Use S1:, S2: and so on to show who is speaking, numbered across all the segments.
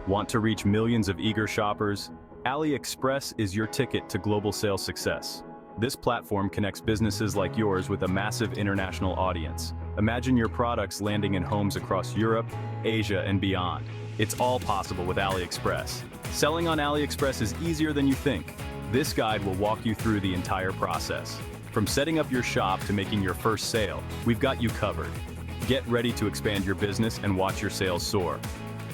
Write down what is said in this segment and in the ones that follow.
S1: Want to reach millions of eager shoppers? AliExpress is your ticket to global sales success. This platform connects businesses like yours with a massive international audience. Imagine your products landing in homes across Europe, Asia, and beyond. It's all possible with AliExpress. Selling on AliExpress is easier than you think. This guide will walk you through the entire process. From setting up your shop to making your first sale, we've got you covered. Get ready to expand your business and watch your sales soar.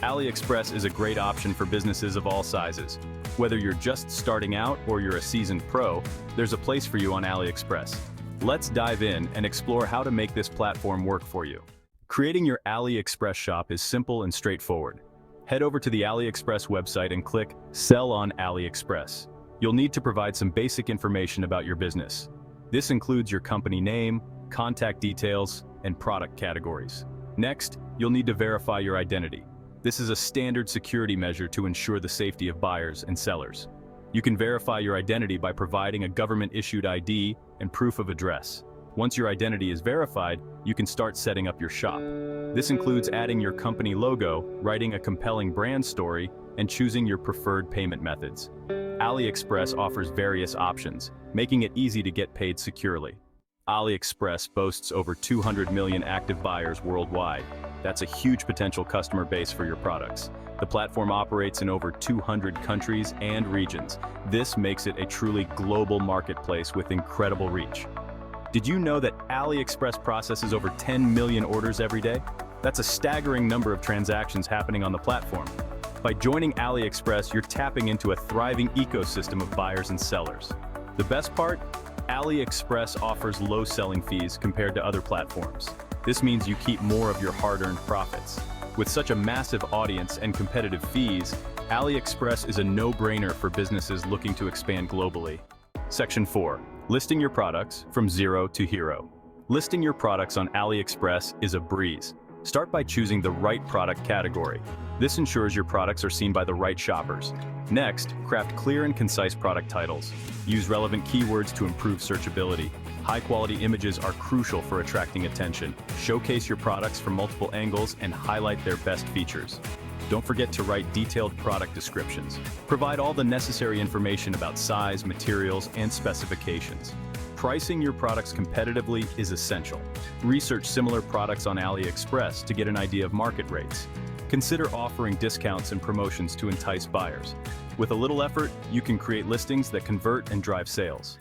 S1: AliExpress is a great option for businesses of all sizes. Whether you're just starting out or you're a seasoned pro, there's a place for you on AliExpress. Let's dive in and explore how to make this platform work for you. Creating your AliExpress shop is simple and straightforward. Head over to the AliExpress website and click Sell on AliExpress. You'll need to provide some basic information about your business. This includes your company name, contact details, and product categories. Next, you'll need to verify your identity. This is a standard security measure to ensure the safety of buyers and sellers. You can verify your identity by providing a government-issued ID and proof of address. Once your identity is verified, you can start setting up your shop. This includes adding your company logo, writing a compelling brand story, and choosing your preferred payment methods. AliExpress offers various options, making it easy to get paid securely. AliExpress boasts over 200 million active buyers worldwide. That's a huge potential customer base for your products. The platform operates in over 200 countries and regions. This makes it a truly global marketplace with incredible reach. Did you know that AliExpress processes over 10 million orders every day? That's a staggering number of transactions happening on the platform. By joining AliExpress, you're tapping into a thriving ecosystem of buyers and sellers. The best part? AliExpress offers low selling fees compared to other platforms. This means you keep more of your hard-earned profits. With such a massive audience and competitive fees, AliExpress is a no-brainer for businesses looking to expand globally. Section 4. Listing your products from zero to hero. Listing your products on AliExpress is a breeze. Start by choosing the right product category. This ensures your products are seen by the right shoppers. Next, craft clear and concise product titles. Use relevant keywords to improve searchability. High-quality images are crucial for attracting attention. Showcase your products from multiple angles and highlight their best features. Don't forget to write detailed product descriptions. Provide all the necessary information about size, materials, and specifications. Pricing your products competitively is essential. Research similar products on AliExpress to get an idea of market rates. Consider offering discounts and promotions to entice buyers. With a little effort, you can create listings that convert and drive sales.